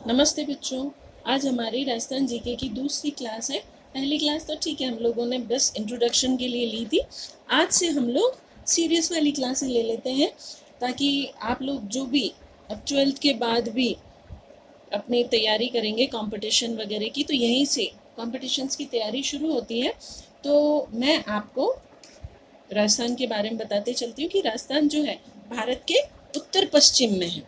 नमस्ते बच्चों। आज हमारी राजस्थान जीके की दूसरी क्लास है। पहली क्लास तो ठीक है, हम लोगों ने बस इंट्रोडक्शन के लिए ली थी। आज से हम लोग सीरियस वाली क्लासें ले लेते हैं ताकि आप लोग जो भी अब 12th के बाद भी अपनी तैयारी करेंगे कंपटीशन वगैरह की, तो यहीं से कॉम्पिटिशन्स की तैयारी शुरू होती है। तो मैं आपको राजस्थान के बारे में बताते चलती हूँ कि राजस्थान जो है भारत के उत्तर पश्चिम में है।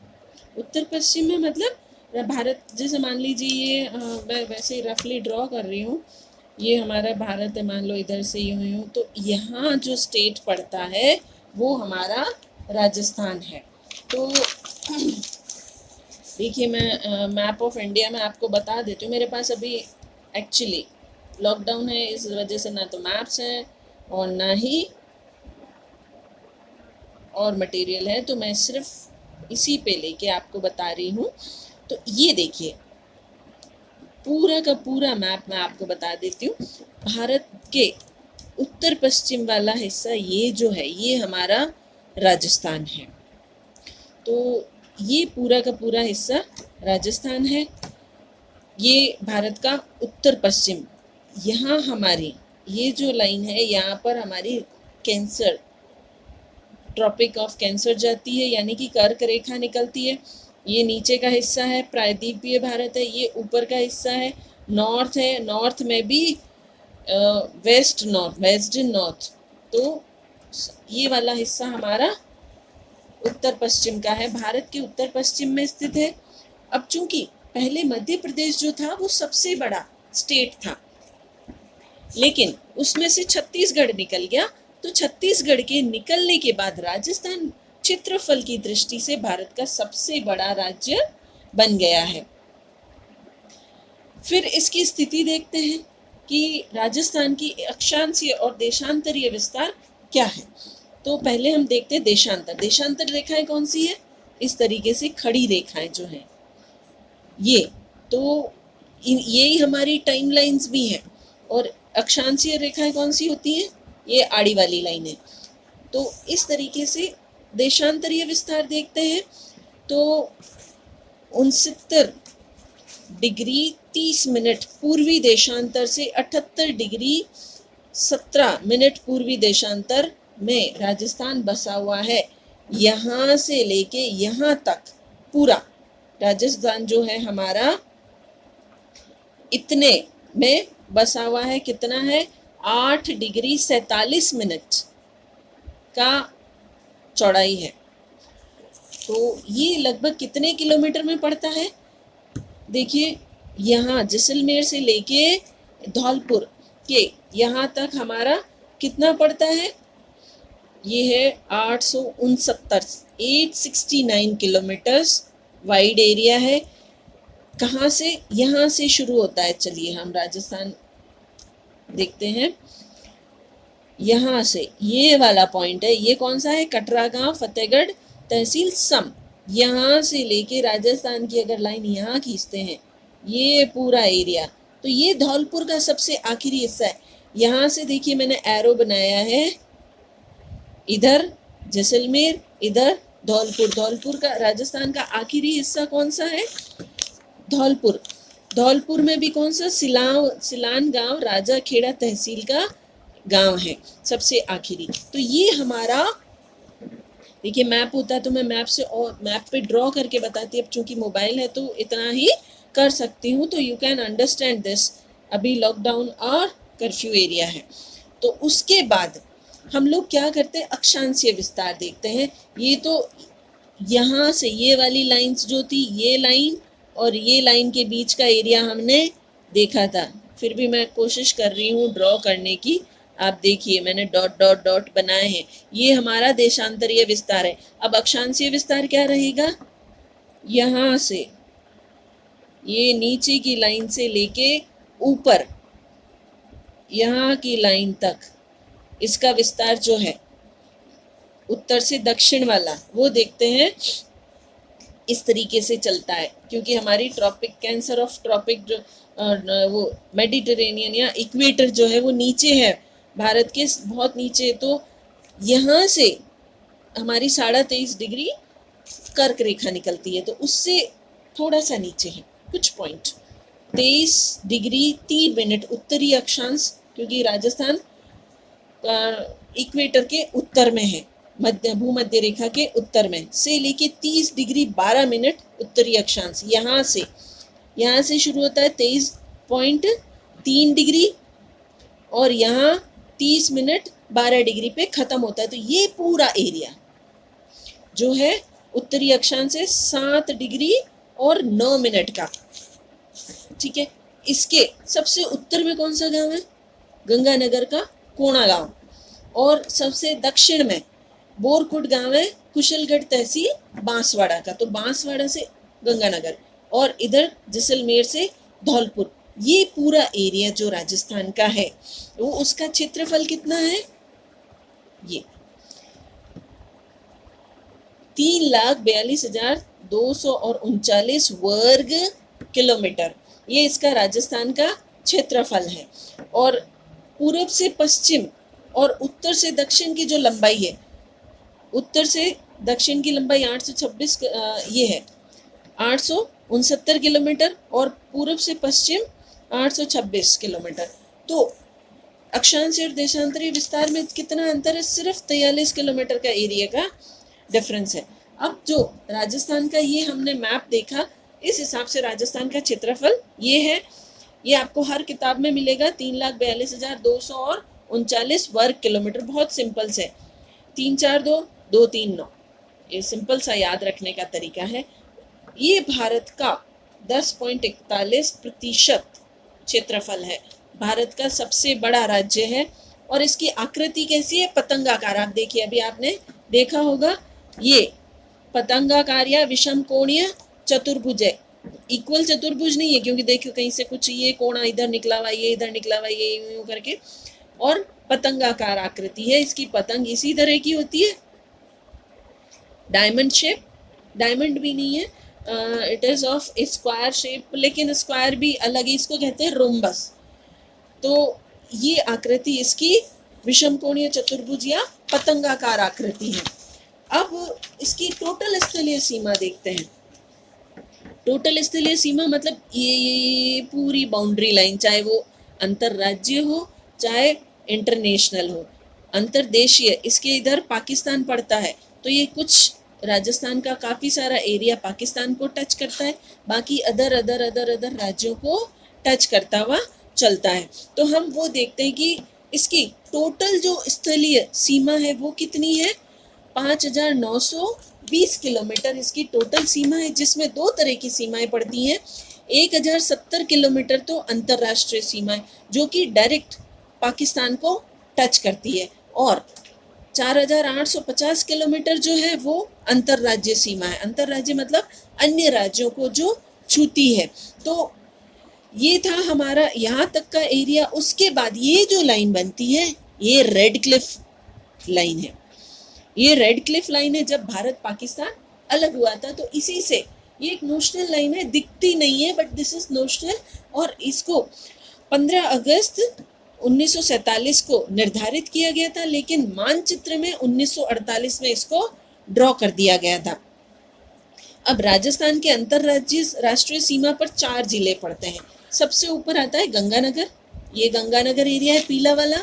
उत्तर पश्चिम में मतलब भारत, जैसे मान लीजिए ये मैं वैसे रफली ड्रॉ कर रही हूँ, ये हमारा भारत है, मान लो इधर से यूँ यूँ, तो यहाँ जो स्टेट पड़ता है वो हमारा राजस्थान है। तो देखिए मैं मैप ऑफ इंडिया में आपको बता देती हूँ। मेरे पास अभी एक्चुअली लॉकडाउन है, इस वजह से ना तो मैप्स हैं और ना ही और मटेरियल है, तो मैं सिर्फ इसी पे लेके आपको बता रही हूँ। तो ये देखिए पूरा का पूरा मैप मैं आपको बता देती हूँ। भारत के उत्तर पश्चिम वाला हिस्सा ये जो है ये हमारा राजस्थान है। तो ये पूरा का पूरा हिस्सा राजस्थान है, ये भारत का उत्तर पश्चिम। यहाँ हमारी ये जो लाइन है, यहाँ पर हमारी कैंसर, ट्रॉपिक ऑफ कैंसर जाती है, यानी कि कर्क रेखा निकलती है। ये नीचे का हिस्सा है प्रायद्वीपीय भारत है, ये ऊपर का हिस्सा है नॉर्थ है। नॉर्थ में भी वेस्ट इन नॉर्थ, तो ये वाला हिस्सा हमारा उत्तर पश्चिम का है, भारत के उत्तर पश्चिम में स्थित है। अब चूंकि पहले मध्य प्रदेश जो था वो सबसे बड़ा स्टेट था, लेकिन उसमें से छत्तीसगढ़ निकल गया। तो छत्तीसगढ़ के निकलने के बाद राजस्थान क्षेत्रफल की दृष्टि से भारत का सबसे बड़ा राज्य बन गया है। फिर इसकी स्थिति देखते हैं कि राजस्थान की अक्षांशीय और देशांतरीय विस्तार क्या है। तो पहले हम देखते हैं देशांतर रेखाएं कौन सी है। इस तरीके से खड़ी रेखाएं जो हैं ये, तो यही हमारी टाइम लाइन्स भी हैं। और अक्षांशीय रेखाएं कौन सी होती हैं, ये आड़ी वाली लाइन है। तो इस तरीके से देशांतरीय विस्तार देखते हैं। तो 69 डिग्री 30 मिनट पूर्वी देशांतर से 78 डिग्री 17 मिनट पूर्वी देशांतर में राजस्थान बसा हुआ है। यहाँ से लेके यहाँ तक पूरा राजस्थान जो है हमारा इतने में बसा हुआ है। कितना है, 8 डिग्री 47 मिनट का चौड़ाई है। तो ये लगभग कितने किलोमीटर में पड़ता है, देखिए यहाँ जैसलमेर से लेके धौलपुर के यहाँ तक हमारा कितना पड़ता है, ये है 869 किलोमीटर्स वाइड एरिया है। कहाँ से, यहाँ से शुरू होता है। चलिए हम राजस्थान देखते हैं। यहाँ से ये वाला पॉइंट है, ये कौन सा है, कटरा गांव, फतेहगढ़ तहसील सम। यहाँ से लेके राजस्थान की अगर लाइन यहाँ खींचते हैं, ये पूरा एरिया, तो ये धौलपुर का सबसे आखिरी हिस्सा है। यहाँ से देखिए मैंने एरो बनाया है, इधर जैसलमेर, इधर धौलपुर। धौलपुर का राजस्थान का आखिरी हिस्सा कौन सा है, धौलपुर। धौलपुर में भी कौन सा, सिलान गांव राजा खेड़ा तहसील का गांव है सबसे आखिरी। तो ये हमारा, देखिए मैप होता तो मैं मैप से और मैप पे ड्रॉ करके बताती, अब चूंकि मोबाइल है तो इतना ही कर सकती हूँ। तो यू कैन अंडरस्टैंड दिस। अभी लॉकडाउन और कर्फ्यू एरिया है। तो उसके बाद हम लोग क्या करते हैं, अक्षांशीय विस्तार देखते हैं। ये तो यहाँ से ये वाली लाइंस जो थी, ये लाइन और ये लाइन के बीच का एरिया हमने देखा था, फिर भी मैं कोशिश कर रही हूँ ड्रॉ करने की। आप देखिए मैंने डॉट डॉट डॉट बनाए हैं, ये हमारा देशांतरीय विस्तार है। अब अक्षांशीय विस्तार क्या रहेगा, यहाँ से ये नीचे की लाइन से लेके ऊपर यहाँ की लाइन तक इसका विस्तार जो है उत्तर से दक्षिण वाला, वो देखते हैं इस तरीके से चलता है। क्योंकि हमारी ट्रॉपिक, कैंसर ऑफ ट्रॉपिक जो वो मेडिटेरेनियन या इक्वेटर जो है वो नीचे है, भारत के बहुत नीचे। तो यहाँ से हमारी 23.5 डिग्री कर्क रेखा निकलती है, तो उससे थोड़ा सा नीचे है। कुछ पॉइंट। 23 डिग्री 3 मिनट उत्तरी अक्षांश, क्योंकि राजस्थान इक्वेटर के उत्तर में है, मध्य भूमध्य रेखा के उत्तर में, से लेके 30 डिग्री 12 मिनट उत्तरी अक्षांश, यहाँ से शुरू होता है 23.3 डिग्री और यहाँ 30 मिनट 12 डिग्री पे खत्म होता है। तो ये पूरा एरिया जो है उत्तरी अक्षांश से 7 डिग्री 9 मिनट का, ठीक है। इसके सबसे उत्तर में कौन सा गांव है? गंगानगर का कोणा गांव। और सबसे दक्षिण में बोरकुट गांव है, कुशलगढ़ तहसील बांसवाड़ा का। तो बांसवाड़ा से गंगानगर और इधर जैसलमेर से धौलपुर, ये पूरा एरिया जो राजस्थान का है वो उसका क्षेत्रफल कितना है? ये 3,42,239 वर्ग किलोमीटर, ये इसका राजस्थान का क्षेत्रफल है। और पूरब से पश्चिम और उत्तर से दक्षिण की जो लंबाई है, उत्तर से दक्षिण की लंबाई 826 ये है 869 किलोमीटर और पूरब से पश्चिम 826 किलोमीटर। तो अक्षांशीय और देशांतरीय विस्तार में कितना अंतर है? सिर्फ 43 किलोमीटर का एरिया का डिफरेंस है। अब जो राजस्थान का ये हमने मैप देखा, इस हिसाब से राजस्थान का क्षेत्रफल ये है, ये आपको हर किताब में मिलेगा 3,42,239 वर्ग किलोमीटर। बहुत सिंपल से 342,239, ये सिंपल सा याद रखने का तरीका है। ये भारत का 10.41% क्षेत्रफल है, भारत का सबसे बड़ा राज्य है। और इसकी आकृति कैसी है? पतंगाकार। आप देखिए, अभी आपने देखा होगा, ये पतंगाकार या विषम कोणीय चतुर्भुज है। इक्वल चतुर्भुज नहीं है, क्योंकि देखो कहीं से कुछ ये कोणा इधर निकला हुआ, ये इधर निकला हुआ, ये यूं करके, और पतंगाकार आकृति है इसकी। पतंग इसी तरह की होती है, डायमंड शेप, डायमंड भी नहीं है, it is of square shape, लेकिन स्क्वायर भी अलग है, इसको कहते हैं रोम्बस। तो ये आकृति इसकी विषम कोणीय चतुर्भुज या पतंगाकार आकृति है। अब इसकी टोटल स्थलीय सीमा देखते हैं। टोटल स्थलीय सीमा मतलब ये पूरी बाउंड्री लाइन, चाहे वो अंतरराज्यीय हो चाहे इंटरनेशनल हो, अंतरदेशीय, इसके इधर पाकिस्तान पड़ता है, तो ये कुछ राजस्थान का काफ़ी सारा एरिया पाकिस्तान को टच करता है, बाकी अदर राज्यों को टच करता हुआ चलता है। तो हम वो देखते हैं कि इसकी टोटल जो स्थलीय सीमा है वो कितनी है? 5,920 किलोमीटर इसकी टोटल सीमा है, जिसमें दो तरह की सीमाएं पड़ती हैं। 1,070 किलोमीटर तो अंतर्राष्ट्रीय सीमा है, जो कि डायरेक्ट पाकिस्तान को टच करती है, और 4,850 किलोमीटर जो है वो अंतर्राज्यीय सीमा है। अंतर्राज्य मतलब अन्य राज्यों को जो छूती है। तो ये था हमारा यहाँ तक का एरिया। उसके बाद ये जो लाइन बनती है, ये रेड क्लिफ लाइन है। ये रेड क्लिफ लाइन है, जब भारत पाकिस्तान अलग हुआ था, तो इसी से ये एक नोशनल लाइन है, दिखती नहीं है बट दिस इज नोशनल। और इसको 15 अगस्त 1947 को निर्धारित किया गया था, लेकिन मानचित्र में 1948 में इसको ड्रॉ कर दिया गया था। अब राजस्थान के अंतर्राज्यीय राष्ट्रीय सीमा पर 4 जिले पड़ते हैं। सबसे ऊपर आता है गंगानगर, ये गंगानगर एरिया है, पीला वाला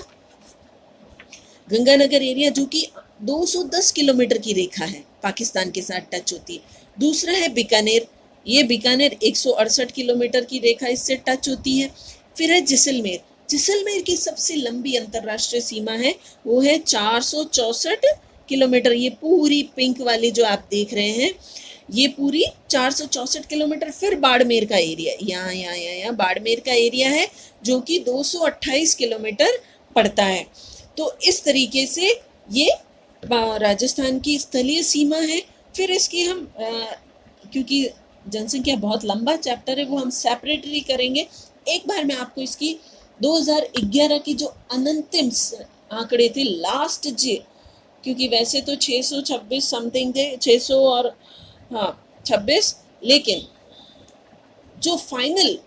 गंगानगर एरिया, जो कि 210 किलोमीटर की रेखा है, पाकिस्तान के साथ टच होती है। दूसरा है बीकानेर, ये बीकानेर 168 किलोमीटर की रेखा इससे टच होती है। फिर है जैसलमेर, जैसलमेर की सबसे लंबी अंतर्राष्ट्रीय सीमा है, वो है 464 किलोमीटर। ये पूरी पिंक वाली जो आप देख रहे हैं, ये पूरी 464 किलोमीटर। फिर बाड़मेर का एरिया, यहाँ बाड़मेर का एरिया है, जो कि 228 किलोमीटर पड़ता है। तो इस तरीके से ये राजस्थान की स्थलीय सीमा है। फिर इसकी हम क्योंकि जनसंख्या बहुत लंबा चैप्टर है, वो हम सेपरेटली करेंगे। एक बार मैं आपको इसकी 2011 की जो अनंतिम आंकड़े थे, लास्ट जे, क्योंकि वैसे तो 626 समथिंग थे, 600 और 26, लेकिन जो फाइनल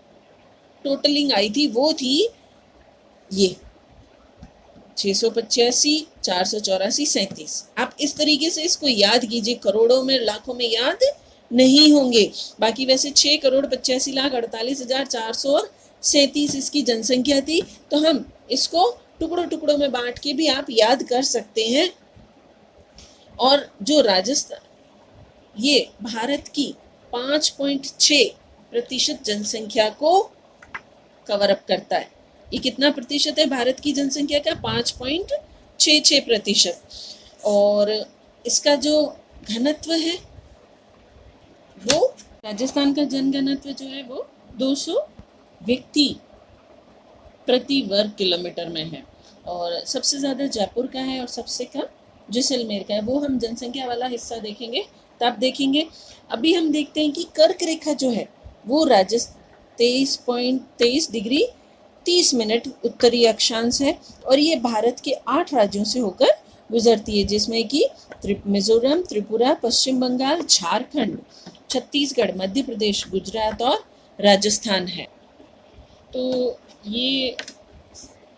टोटलिंग आई थी वो थी ये 685, 484, 37। आप इस तरीके से इसको याद कीजिए, करोड़ों में लाखों में याद नहीं होंगे। बाकी वैसे 6,85,48,48,437 इसकी जनसंख्या थी। तो हम इसको टुकड़ों टुकड़ों में बांट के भी आप याद कर सकते हैं। और जो राजस्थान, ये भारत की 5.6% जनसंख्या को कवर अप करता है। ये कितना प्रतिशत है भारत की जनसंख्या का? 5.66%। और इसका जो घनत्व है वो, राजस्थान का जनघनत्व जो है वो 200 व्यक्ति प्रति वर्ग किलोमीटर में है। और सबसे ज़्यादा जयपुर का है और सबसे कम जैसलमेर का है। वो हम जनसंख्या वाला हिस्सा देखेंगे तब देखेंगे। अभी हम देखते हैं कि कर्क रेखा जो है वो 23.23 डिग्री 30 मिनट उत्तरी अक्षांश है। और ये भारत के 8 राज्यों से होकर गुजरती है, जिसमें कि मिजोरम, त्रिपुरा, पश्चिम बंगाल, झारखंड, छत्तीसगढ़, मध्य प्रदेश, गुजरात और राजस्थान है। तो ये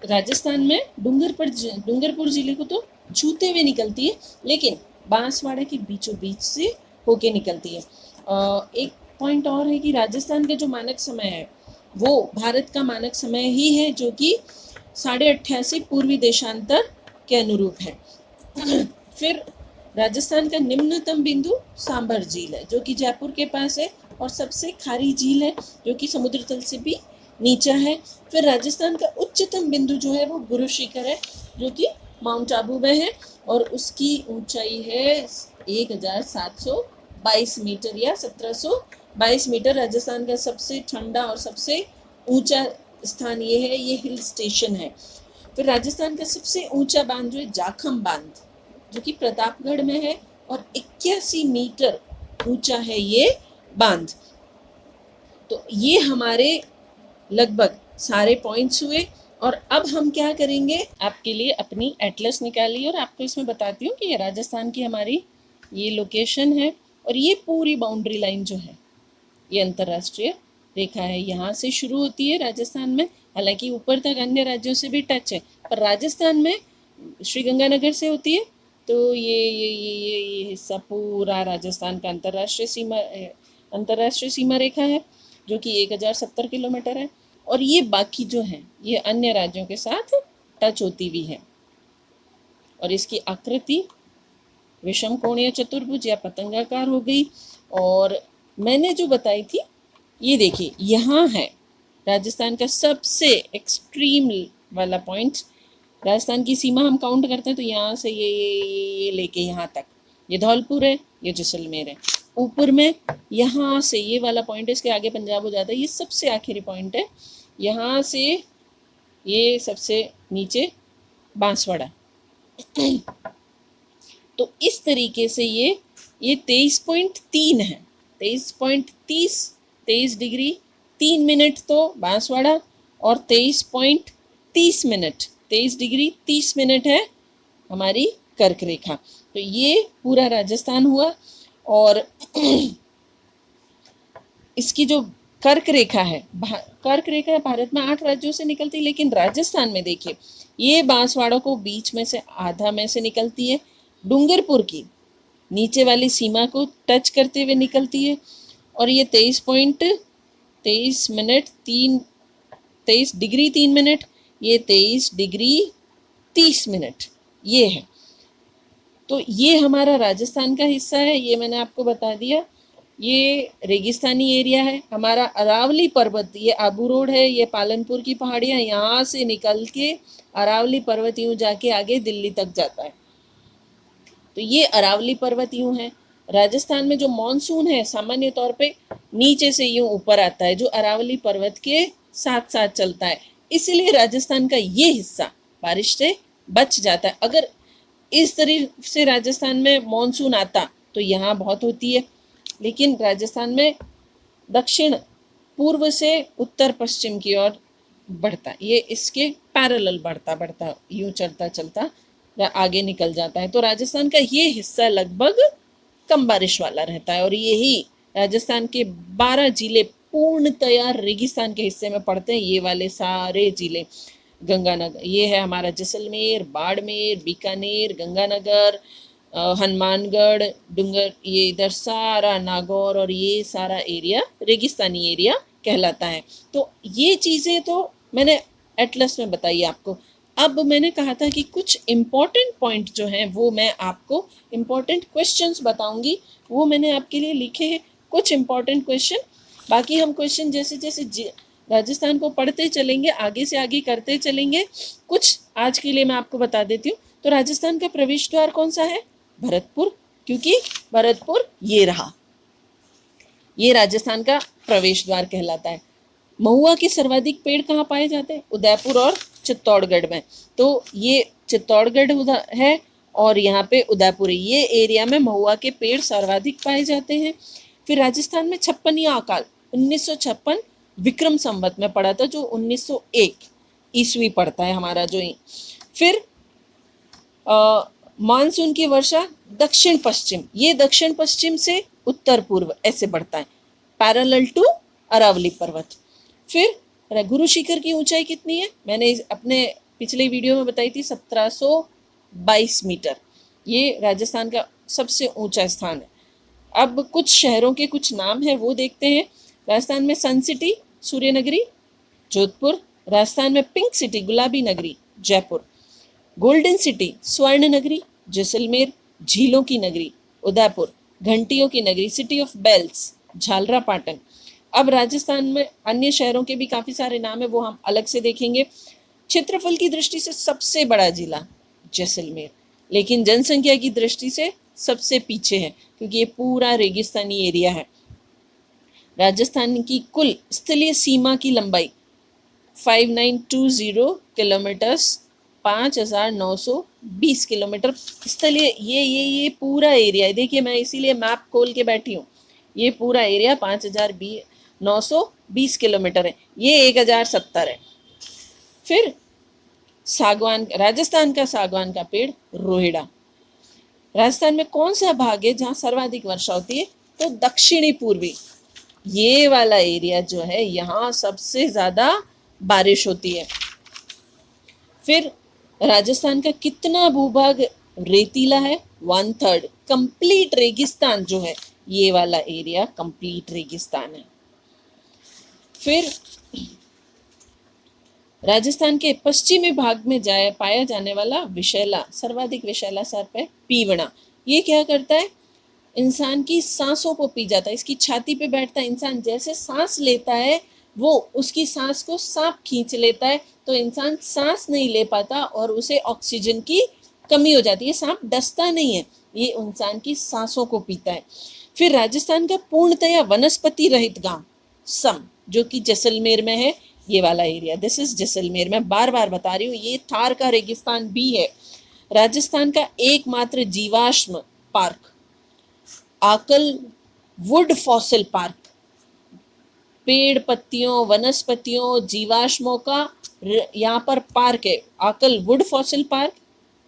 राजस्थान में डूंगरपुर जिले को तो छूते हुए निकलती है, लेकिन बांसवाड़ा के बीचों बीच से होके निकलती है। एक पॉइंट और है कि राजस्थान का जो मानक समय है वो भारत का मानक समय ही है, जो कि 88.5 पूर्वी देशांतर के अनुरूप है। फिर राजस्थान का निम्नतम बिंदु सांभर झील है, जो कि जयपुर के पास है, और सबसे खारी झील है जो कि समुद्र तल से भी नीचा है। फिर राजस्थान का उच्चतम बिंदु जो है वो गुरु शिखर है, जो कि माउंट आबू में है, और उसकी ऊंचाई है 1722 मीटर या 1722 मीटर। राजस्थान का सबसे ठंडा और सबसे ऊंचा स्थान ये है, ये हिल स्टेशन है। फिर राजस्थान का सबसे ऊंचा बांध जो है जाखम बांध, जो कि प्रतापगढ़ में है, और 81 मीटर ऊंचा है ये बांध। तो ये हमारे लगभग सारे पॉइंट्स हुए। और अब हम क्या करेंगे, आपके लिए अपनी एटलस निकाली और आपको इसमें बताती हूँ कि ये राजस्थान की हमारी ये लोकेशन है, और ये पूरी बाउंड्री लाइन जो है ये अंतर्राष्ट्रीय रेखा है। यहाँ से शुरू होती है राजस्थान में, हालांकि ऊपर तक अन्य राज्यों से भी टच है, पर राजस्थान में श्रीगंगानगर से होती है। तो ये हिस्सा पूरा राजस्थान का अंतर्राष्ट्रीय सीमा रेखा है, जो कि 1070 किलोमीटर है। और ये बाकी जो है ये अन्य राज्यों के साथ टच होती भी है। और इसकी आकृति विषम कोणीय चतुर्भुज या पतंगाकार हो गई। और मैंने जो बताई थी, ये देखिए यहाँ है राजस्थान का सबसे एक्सट्रीम वाला पॉइंट। राजस्थान की सीमा हम काउंट करते हैं तो यहाँ से ये लेके यहाँ तक ये धौलपुर है, ये जैसलमेर है। ऊपर में यहाँ से ये वाला पॉइंट है, इसके आगे पंजाब हो जाता है, ये सबसे आखिरी पॉइंट है। यहाँ से ये सबसे नीचे बांसवाड़ा। तो इस तरीके से ये 23.3 है, 23 डिग्री 3 मिनट तो बांसवाड़ा, और 23 डिग्री 30 मिनट है हमारी कर्क रेखा। तो ये पूरा राजस्थान हुआ। और इसकी जो कर्क रेखा है भारत में 8 राज्यों से निकलती, लेकिन राजस्थान में देखिए ये बांसवाड़ा को बीच में से आधा में से निकलती है, डूंगरपुर की नीचे वाली सीमा को टच करते हुए निकलती है, और ये 23 डिग्री 3 मिनट, ये 23 डिग्री 30 मिनट ये है। तो ये हमारा राजस्थान का हिस्सा है, ये मैंने आपको बता दिया। ये रेगिस्तानी एरिया है। हमारा अरावली पर्वत, ये आबू रोड है, ये पालनपुर की पहाड़ियाँ, यहाँ से निकल के अरावली पर्वत यूँ जाके आगे दिल्ली तक जाता है। तो ये अरावली पर्वत यूँ है। राजस्थान में जो मॉनसून है सामान्य तौर पे नीचे से यूँ ऊपर आता है, जो अरावली पर्वत के साथ साथ चलता है, इसलिए राजस्थान का ये हिस्सा बारिश से बच जाता है। अगर इस तरीके से राजस्थान में मॉनसून आता तो यहाँ बहुत होती है, लेकिन राजस्थान में दक्षिण पूर्व से उत्तर पश्चिम की ओर बढ़ता, ये इसके पैरेलल बढ़ता यूँ चलता आगे निकल जाता है। तो राजस्थान का ये हिस्सा लगभग कम बारिश वाला रहता है, और यही राजस्थान के 12 जिले पूर्णतया रेगिस्तान के हिस्से में पड़ते हैं। ये वाले सारे जिले, गंगानगर ये है हमारा, जैसलमेर, बाड़मेर, बीकानेर, गंगानगर, हनुमानगढ़, डूंगर, ये इधर सारा नागौर और ये सारा एरिया रेगिस्तानी एरिया कहलाता है। तो ये चीज़ें तो मैंने एटलस में बताई आपको। अब मैंने कहा था कि कुछ इम्पॉर्टेंट पॉइंट जो हैं वो मैं आपको इम्पॉर्टेंट क्वेश्चंस बताऊंगी, वो मैंने आपके लिए लिखे हैं कुछ इम्पॉर्टेंट क्वेश्चन। बाकी हम क्वेश्चन जैसे जैसे राजस्थान को पढ़ते चलेंगे, आगे से आगे करते चलेंगे। कुछ आज के लिए मैं आपको बता देती हूँ। तो राजस्थान का प्रवेश द्वार कौन सा है? भरतपुर, क्योंकि भरतपुर ये रहा, ये राजस्थान का प्रवेश द्वार कहलाता है। महुआ के सर्वाधिक पेड़ कहाँ पाए जाते हैं? उदयपुर और चित्तौड़गढ़ में। तो ये चित्तौड़गढ़ है और यहाँ पे उदयपुर है। ये एरिया में महुआ के पेड़ सर्वाधिक पाए जाते हैं। फिर राजस्थान में 56वां अकाल 1956 विक्रम संवत में पड़ा था, जो 1901 ईस्वी पड़ता है हमारा जो। फिर मानसून की वर्षा दक्षिण पश्चिम, ये दक्षिण पश्चिम से उत्तर पूर्व ऐसे बढ़ता है, पैरेलल टू अरावली पर्वत। फिर गुरु शिखर की ऊंचाई कितनी है? मैंने अपने पिछले वीडियो में बताई थी 1722 मीटर। ये राजस्थान का सबसे ऊंचा स्थान है। अब कुछ शहरों के कुछ नाम हैं वो देखते हैं। राजस्थान में सन सिटी सूर्यनगरी जोधपुर, राजस्थान में पिंक सिटी गुलाबी नगरी जयपुर, गोल्डन सिटी स्वर्ण नगरी जैसलमेर, झीलों की नगरी उदयपुर, घंटियों की नगरी सिटी ऑफ बेल्स झालरापाटन। अब राजस्थान में अन्य शहरों के भी काफ़ी सारे नाम है, वो हम अलग से देखेंगे। क्षेत्रफल की दृष्टि से सबसे बड़ा जिला जैसलमेर, लेकिन जनसंख्या की दृष्टि से सबसे पीछे है, क्योंकि ये पूरा रेगिस्तानी एरिया है। राजस्थान की कुल स्थलीय सीमा की लंबाई 5920 किलोमीटर्स, 5920 किलोमीटर स्थलीय ये पूरा एरिया है। देखिए मैं इसीलिए मैप खोल के बैठी हूँ। ये पूरा एरिया 5920 किलोमीटर है, ये 1070 है। फिर सागवान, राजस्थान का सागवान का पेड़ रोहिड़ा। राजस्थान में कौन सा भाग है जहाँ सर्वाधिक वर्षा होती है? तो दक्षिणी पूर्वी, ये वाला एरिया जो है यहाँ सबसे ज़्यादा बारिश होती है। फिर राजस्थान का कितना भूभाग रेतीला है? 1/3। कंप्लीट रेगिस्तान जो है ये वाला एरिया कंप्लीट रेगिस्तान है। फिर राजस्थान के पश्चिमी भाग में पाया जाने वाला विशैला, सर्वाधिक विशैला सर्प है पीवड़ा। ये क्या करता है? इंसान की सांसों को पी जाता है। इसकी छाती पे बैठता है, इंसान जैसे सांस लेता है वो उसकी सांस को सांप खींच लेता है, तो इंसान सांस नहीं ले पाता और उसे ऑक्सीजन की कमी हो जाती है। सांप डसता नहीं है, ये इंसान की सांसों को पीता है। फिर राजस्थान का पूर्णतया वनस्पति रहित गांव सम, जो कि जैसलमेर में है, ये वाला एरिया, दिस इज जैसलमेर। मैं बार बार बता रही हूँ, ये थार का रेगिस्तान भी है। राजस्थान का एकमात्र जीवाश्म पार्क आकल वुड फॉसिल पार्क, पेड़ पत्तियों वनस्पतियों जीवाश्मों का यहाँ पर पार्क है। आकल वुड फॉसिल पार्क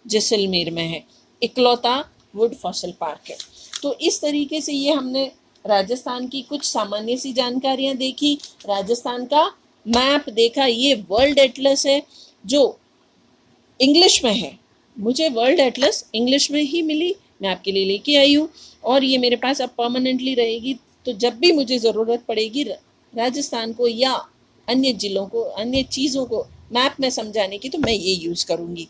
जैसलमेर में है, इकलौता वुड फॉसिल पार्क है। तो इस तरीके से ये हमने राजस्थान की कुछ सामान्य सी जानकारियाँ देखी, राजस्थान का मैप देखा। ये वर्ल्ड एटलस है जो इंग्लिश में है, मुझे वर्ल्ड एटलस इंग्लिश में ही मिली, मैं आपके लिए लेके आई हूँ और ये मेरे पास अब परमानेंटली रहेगी। तो जब भी मुझे ज़रूरत पड़ेगी राजस्थान को या अन्य ज़िलों को, अन्य चीज़ों को मैप में समझाने की, तो मैं ये यूज़ करूँगी।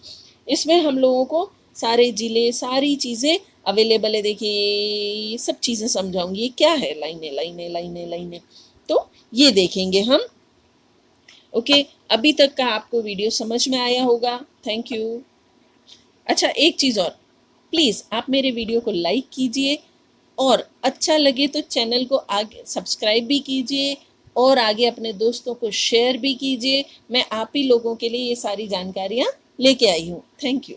इसमें हम लोगों को सारे ज़िले सारी चीज़ें अवेलेबल है। देखिए ये सब चीज़ें समझाऊंगी, ये क्या है, लाइनें लाइनें लाइनें लाइनें, तो ये देखेंगे हम। ओके, अभी तक का आपको वीडियो समझ में आया होगा, थैंक यू। अच्छा एक चीज़ और, प्लीज़ आप मेरे वीडियो को लाइक कीजिए और अच्छा लगे तो चैनल को आगे सब्सक्राइब भी कीजिए और आगे अपने दोस्तों को शेयर भी कीजिए। मैं आप ही लोगों के लिए ये सारी जानकारियाँ लेके आई हूँ। Thank you.